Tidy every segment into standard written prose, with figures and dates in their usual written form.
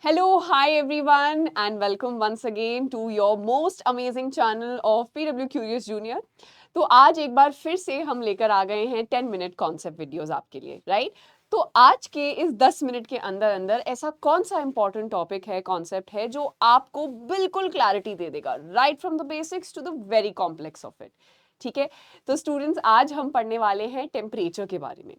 Hello, hi everyone, and welcome once again to your most amazing channel of PW Curious Junior. तो आज एक बार फिर से हम लेकर आ गए हैं 10 मिनट कॉन्सेप्ट वीडियोस आपके लिए, राइट? तो आज के इस 10 मिनट के अंदर अंदर ऐसा कौन सा इंपॉर्टेंट टॉपिक है, कॉन्सेप्ट है जो आपको बिल्कुल क्लैरिटी दे देगा, right from the basics to the very complex of it. ठीक है, तो स्टूडेंट्स आज हम पढ़ने वाले हैं टेम्परेचर के बारे में.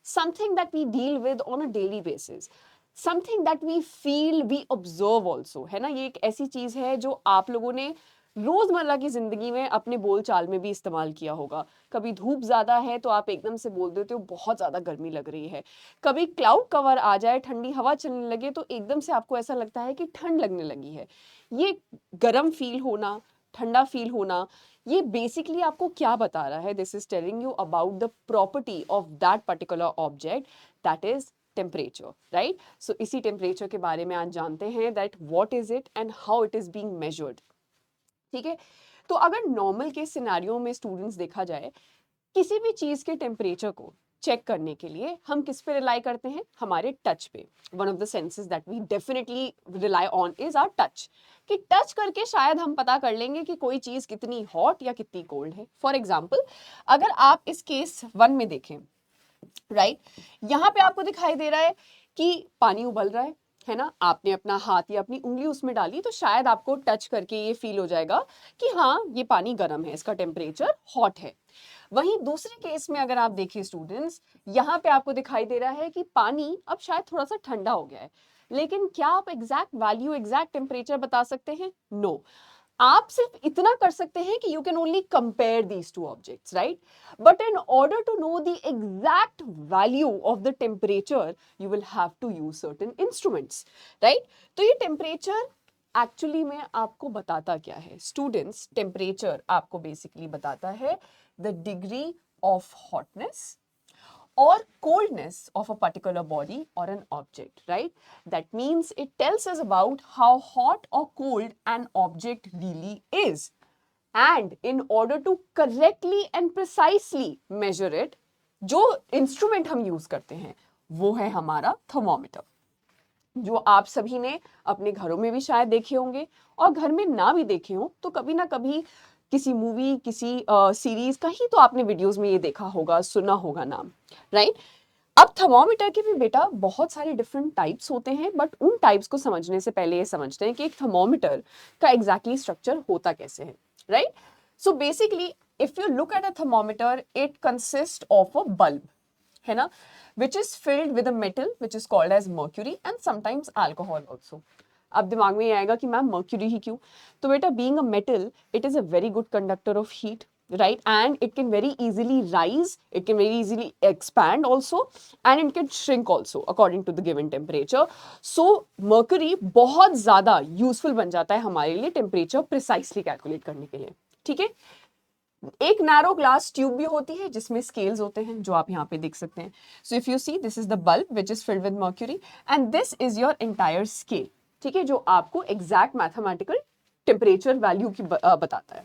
Something that we deal with on a daily basis, something that we feel, we observe also, है ना. ये एक ऐसी चीज है जो आप लोगों ने रोजमर्रा की जिंदगी में अपने बोलचाल में भी इस्तेमाल किया होगा. कभी धूप ज्यादा है तो आप एकदम से बोल देते हो बहुत ज्यादा गर्मी लग रही है. कभी क्लाउड कवर आ जाए, ठंडी हवा चलने लगे तो एकदम से आपको ऐसा लगता है कि ठंड लगने लगी है. ये गर्म फील होना, ठंडा फील होना, ये बेसिकली आपको क्या बता रहा है? This is telling you about the property of that particular object, that is temperature, right. So इसी टेम्परेचर के बारे में आज जानते हैं that what is it and how it is being measured. ठीक है, तो अगर नॉर्मल के सिनेरियो में स्टूडेंट्स देखा जाए, किसी भी चीज के टेम्परेचर को चेक करने के लिए हम किस पे रिलाई करते हैं? हमारे टच पे. One of the senses that we definitely rely on is our touch. कि टच करके शायद हम पता कर लेंगे कि कोई चीज कितनी हॉट या कितनी कोल्ड है. फॉर एग्जाम्पल, अगर आप इस केस 1 में देखें, राइट, यहाँ पे आपको दिखाई दे रहा है कि पानी उबल रहा है ना. आपने अपना हाथ या अपनी उंगली उसमें डाली तो शायद आपको टच करके ये फील हो जाएगा कि हाँ, ये पानी गर्म है, इसका टेम्परेचर हॉट है. वहीं दूसरे केस में अगर आप देखिए स्टूडेंट्स, यहाँ पे आपको दिखाई दे रहा है कि पानी अब शायद थोड़ा सा ठंडा हो गया है. लेकिन क्या आप एग्जैक्ट वैल्यू, एग्जैक्ट टेम्परेचर बता सकते हैं? नो. आप सिर्फ इतना कर सकते हैं कि you can only compare these two objects, right. But in order to know the exact value of the temperature you will have to use certain instruments, right. तो ये टेम्परेचर एक्चुअली में आपको बताता क्या है स्टूडेंट्स? टेम्परेचर आपको basically बताता है the degree of hotness or coldness of a particular body or an object, right? That means it tells us about how hot or cold an object really is. And in order to correctly and precisely measure it, जो instrument हम use करते हैं वो है हमारा thermometer, जो आप सभी ने अपने घरों में भी शायद देखे होंगे, और घर में ना भी देखे हो तो कभी ना कभी किसी मूवी, किसी सीरीज, कहीं तो आपने वीडियोस में ये देखा होगा, सुना होगा नाम, राइट. अब थर्मोमीटर के भी बेटा बहुत सारे डिफरेंट टाइप्स होते हैं, बट उन टाइप्स को समझने से पहले ये समझते हैं कि एक थर्मोमीटर का एग्जैक्टली स्ट्रक्चर होता कैसे है, right. So basically if you look at a thermometer, it consist of a bulb, है ना, which is filled with a metal which is called as mercury and sometimes alcohol also. अब दिमाग में ये आएगा कि मैम मर्क्यूरी ही क्यों? तो बेटा, being a metal, it is a very good conductor of heat, right? And it can very easily rise, it can very easily expand also, and it can shrink also according to the given temperature. So mercury बहुत ज़्यादा useful बन जाता है हमारे लिए temperature precisely calculate करने के लिए. ठीक है, एक नैरो ग्लास ट्यूब भी होती है जिसमें स्केल्स होते हैं, जो आप यहाँ पे देख सकते हैं. So if you see, this is the bulb which is filled with mercury and this is your entire scale. ठीक है, जो आपको एग्जैक्ट मैथमेटिकल टेम्परेचर वैल्यू की बताता है.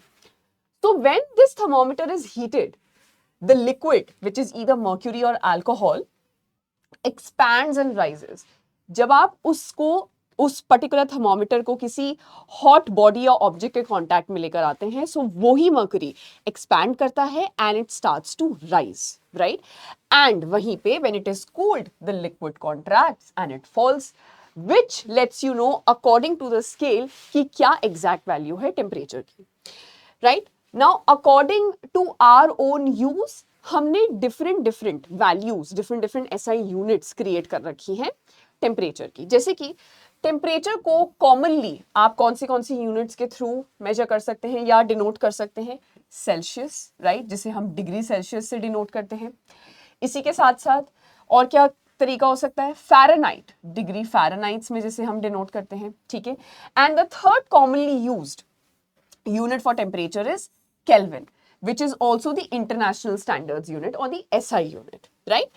तो when this thermometer is heated, the liquid which is either mercury और alcohol expands and rises. जब आप उसको, उस पर्टिकुलर थर्मोमीटर को किसी हॉट बॉडी या ऑब्जेक्ट के कांटेक्ट में लेकर आते हैं, सो वो ही मर्क्यूरी एक्सपैंड करता है and it starts to rise, right. And वहीं पे when it is cooled, the liquid contracts and it falls, which lets you know according to the scale कि क्या exact value है temperature की, right. Now according to our own use, हमने different values, different SI units create कर रखी हैं temperature की. जैसे कि टेम्परेचर को कॉमनली आप कौन सी यूनिट्स के थ्रू मेजर कर सकते हैं या डिनोट कर सकते हैं? सेल्सियस, राइट, जिसे हम डिग्री सेल्सियस से डिनोट करते हैं. इसी के साथ साथ और क्या तरीका हो सकता है? फ़ारेनहाइट, डिग्री फ़ारेनहाइट्स में जिसे हम डिनोट करते हैं. ठीक है, and the third commonly used unit for temperature is Kelvin, which is also the international standards unit or the SI unit, right.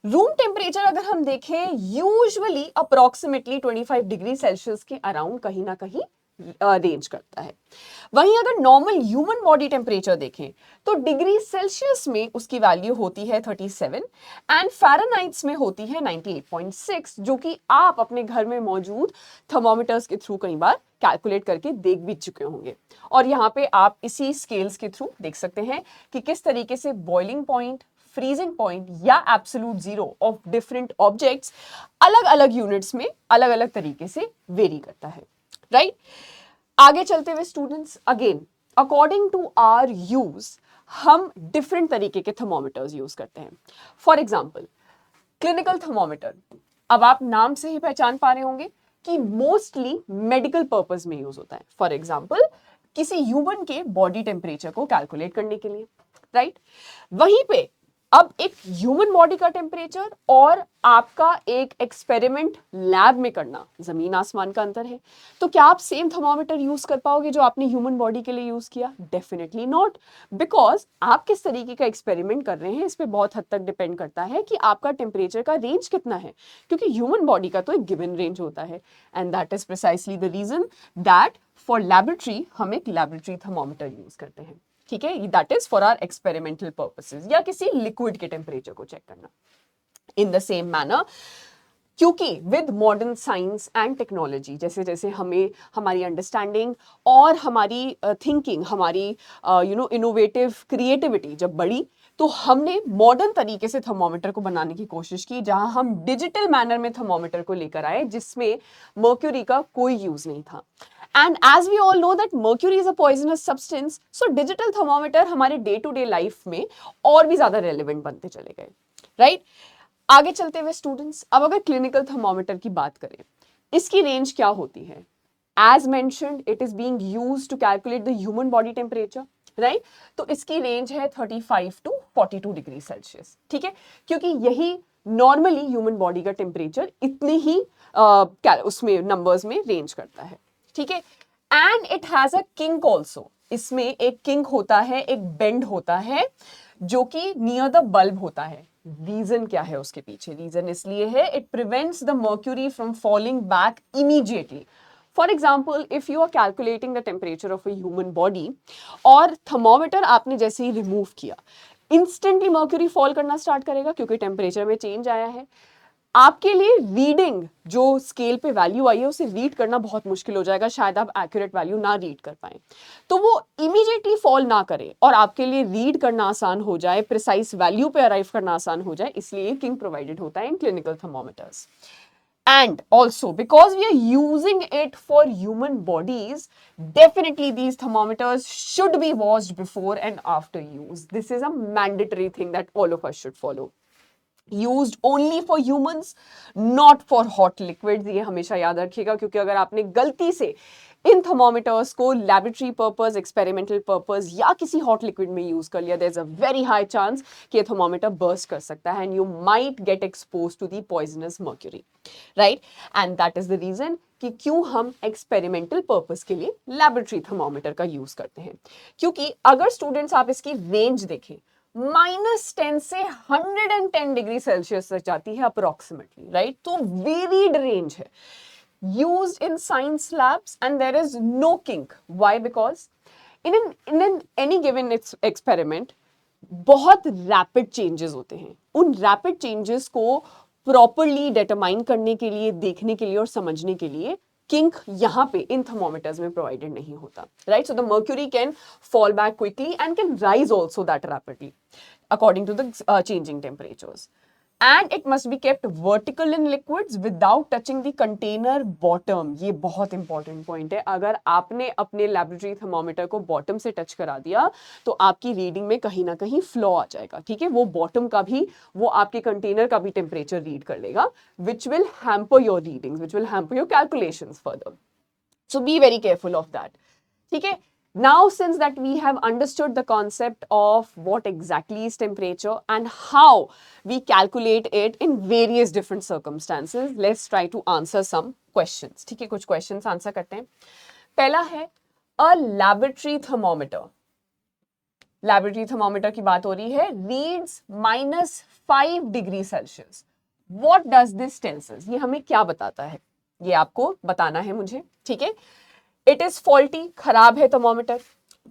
Room temperature अगर हम देखें, यूजुअली अप्रोक्सीमेटली 25 डिग्री सेल्सियस के अराउंड कहीं ना कहीं रेंज करता है। वहीं अगर नॉर्मल ह्यूमन बॉडी टेम्परेचर देखें तो डिग्री सेल्सियस में उसकी वैल्यू होती है 37 एंड फ़ारेनहाइट्स में होती है 98.6, जो कि आप अपने घर में मौजूद थर्मोमीटर्स के थ्रू कई बार कैलकुलेट करके देख भी चुके होंगे। और यहाँ पे आप इसी स्केल्स के थ्रू देख सकते हैं कि किस तरीके से बॉइलिंग पॉइंट, फ्रीजिंग पॉइंट या absolute zero of different objects अलग अलग यूनिट्स में अलग अलग तरीके से वेरी करता है, राइट? आगे चलते हुए students, again according to our use हम डिफरेंट तरीके के थर्मोमीटर्स यूज करते हैं। फॉर एग्जाम्पल क्लिनिकल थर्मोमीटर, अब आप नाम से ही पहचान पा रहे होंगे कि मोस्टली मेडिकल पर्पस में यूज होता है। फॉर एग्जाम्पल किसी ह्यूमन के बॉडी टेम्परेचर को कैलकुलेट करने के लिए, राइट? वहीं पे अब एक ह्यूमन बॉडी का टेम्परेचर और आपका एक एक्सपेरिमेंट लैब में करना जमीन आसमान का अंतर है। तो क्या आप सेम थर्मोमीटर यूज कर पाओगे जो आपने ह्यूमन बॉडी के लिए यूज किया? डेफिनेटली नॉट, बिकॉज आप किस तरीके का एक्सपेरिमेंट कर रहे हैं इस पे बहुत हद तक डिपेंड करता है कि आपका टेम्परेचर का रेंज कितना है, क्योंकि ह्यूमन बॉडी का तो एक गिवन रेंज होता है। And that is precisely the reason that for laboratory हम एक लैबोरेटरी थर्मोमीटर यूज करते हैं, ठीक है? That is for our experimental purposes या किसी लिक्विड के टेम्परेचर को चेक करना। इन द सेम मैनर, क्योंकि with modern science and technology जैसे जैसे हमें हमारी अंडरस्टैंडिंग और हमारी थिंकिंग, हमारी इनोवेटिव क्रिएटिविटी जब बढ़ी, तो हमने मॉडर्न तरीके से थर्मोमीटर को बनाने की कोशिश की, जहां हम डिजिटल मैनर में थर्मोमीटर को लेकर आए जिसमें मर्क्यूरी का कोई यूज नहीं था। And as we all know that mercury is a poisonous substance, so digital thermometer हमारे डे टू डे लाइफ में और भी ज्यादा रेलिवेंट बनते चले गए, राइट? आगे चलते हुए स्टूडेंट्स, अब अगर क्लिनिकल थर्मोमीटर की बात करें, इसकी रेंज क्या होती है? As mentioned, it is being used to calculate the human body temperature, right? तो इसकी रेंज है 35 टू 42 डिग्री सेल्सियस, ठीक है? क्योंकि यही नॉर्मली ह्यूमन बॉडी का टेम्परेचर इतने ही उसमें नंबर्स में रेंज करता है, ठीक है? And it has a kink also, इसमें एक किंक होता है, एक बेंड होता है जो कि नियर द बल्ब होता है। रीजन क्या है उसके पीछे? रीजन इसलिए है, it prevents the mercury from falling back immediately. For example, if you are calculating the temperature of a human body और थर्मोमीटर आपने जैसे ही रिमूव किया, इंस्टेंटली मर्क्यूरी फॉल करना स्टार्ट करेगा क्योंकि टेम्परेचर में चेंज आया है। आपके लिए रीडिंग जो स्केल पे वैल्यू आई है उसे रीड करना बहुत मुश्किल हो जाएगा, शायद आप एक्यूरेट वैल्यू ना रीड कर पाए। तो वो इमीडिएटली फॉल ना करे और आपके लिए रीड करना आसान हो जाए, प्रिसाइज वैल्यू पे अराइव करना आसान हो जाए, इसलिए किंग प्रोवाइडेड होता है in clinical thermometers. And also, because we are using it for human bodies, definitely these thermometers should be washed before and after use. This is a mandatory thing that all of us should follow. Used only for humans, not for hot liquids. ये हमेशा याद रखिएगा, क्योंकि अगर आपने गलती से इन थर्मोमीटर्स को लैबोरेटरी पर्पस, एक्सपेरिमेंटल पर्पस या किसी हॉट लिक्विड में यूज कर लिया, there is a very high chance कि ये थर्मोमीटर बर्स्ट कर सकता है and you might get expose to the poisonous mercury, right? And that is the reason कि क्यों हम एक्सपेरिमेंटल पर्पस के लिए लैबोरेटरी थर्मोमीटर का यूज करते हैं। क्योंकि अगर स्टूडेंट्स आप इसकी रेंज देखें, -10 से 110 डिग्री सेल्सियस तक जाती है अप्रोक्सीमेटली, राइट? तो वेरीड रेंज है, used in science labs, and there is no kink. Why? Because in any given experiment बहुत रैपिड चेंजेस होते हैं। उन रैपिड चेंजेस को प्रॉपरली डिटरमाइन करने के लिए, देखने के लिए और समझने के लिए किंक यहाँ पे इन थर्मोमीटर्स में प्रोवाइडेड नहीं होता, right? So the mercury can fall back quickly and can rise also that rapidly according to the changing temperatures. And it must be kept vertical in liquids without touching the container bottom. ये बहुत important point है। अगर आपने अपने laboratory thermometer को bottom से touch करा दिया तो आपकी रीडिंग में कहीं ना कहीं फ्लॉ आ जाएगा, ठीक है? वो बॉटम का भी, वो आपके कंटेनर का भी टेम्परेचर रीड कर लेगा, which will hamper your readings, which will hamper your calculations further. So be very careful of that, ठीक है? Now, since that we have understood the concept of what exactly is temperature and how we calculate it in various different circumstances, let's try to answer some questions. ठीक है, कुछ questions answer करते हैं। पहला है, a laboratory thermometer. Laboratory thermometer की बात हो रही है, reads -5 degree Celsius. What does this tells us? ये हमें क्या बताता है? ये आपको बताना है मुझे, ठीक है? इट इज फॉल्टी, खराब है thermometer.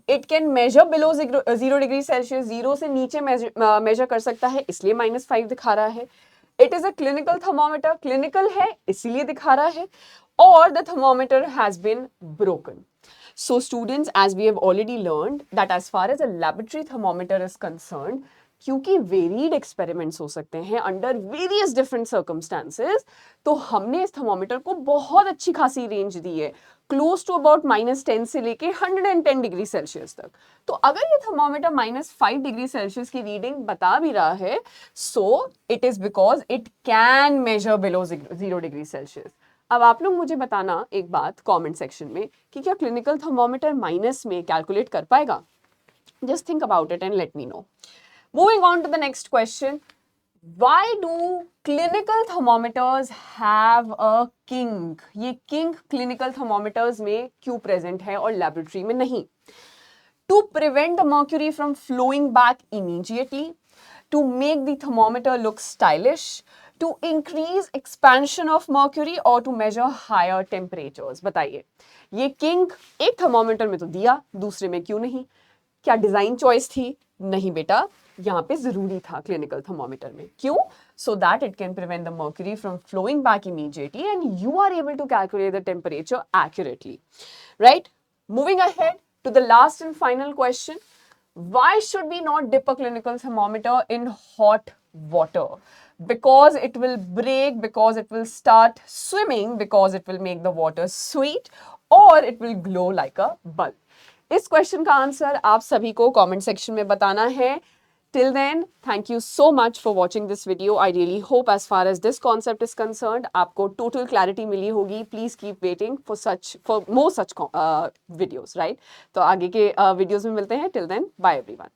It can measure below 0 degree Celsius, 0 से नीचे मेजर कर सकता है, इसलिए -5 दिखा रहा है. It is a clinical thermometer, clinical है इसीलिए दिखा रहा है. और the thermometer has been broken. So students, as we have already learned that as far as a laboratory thermometer is concerned, क्योंकि वेरीड एक्सपेरिमेंट्स हो सकते हैं अंडर वेरियस डिफरेंट सर्कमस्टांसेस, तो हमने इस थर्मोमीटर को बहुत अच्छी खासी रेंज दी है, क्लोज टू अबाउट -10 से लेके 110 डिग्री सेल्सियस तक. तो अगर ये थर्मोमीटर -5 डिग्री सेल्सियस की रीडिंग बता भी रहा है, so it is because it can measure below 0 degree Celsius. अब आप लोग मुझे बताना एक बात कमेंट सेक्शन में कि क्या क्लिनिकल थर्मोमीटर माइनस में कैलकुलेट कर पाएगा? Just think about it and let me know. Moving on to the next question. Why do clinical thermometers have a kink? ये kink clinical thermometers में क्यों present है और laboratory में नहीं? To prevent the mercury from flowing back immediately, to make the thermometer look stylish, to increase expansion of mercury or to measure higher temperatures. बताइए, ये kink एक thermometer में तो दिया, दूसरे में क्यों नहीं? क्या डिजाइन चॉइस थी? नहीं बेटा, यहाँ पे जरूरी था क्लिनिकल थर्मोमीटर में. क्यों? So that it can prevent the mercury from flowing back immediately and you are able to calculate the temperature accurately. Right, moving ahead to the last and final question. Why should we not dip a clinical thermometer in hot water? Because it will break, because it will start swimming, because it will make the water sweet, or it will glow like a bulb. इस question का answer आप सभी को comment section में बताना है. Till then, thank you so much for watching this video. I really hope as far as this concept is concerned, आपको total clarity मिली होगी. Please keep waiting for more such videos, right? तो आगे के videos में मिलते हैं. Till then, bye everyone.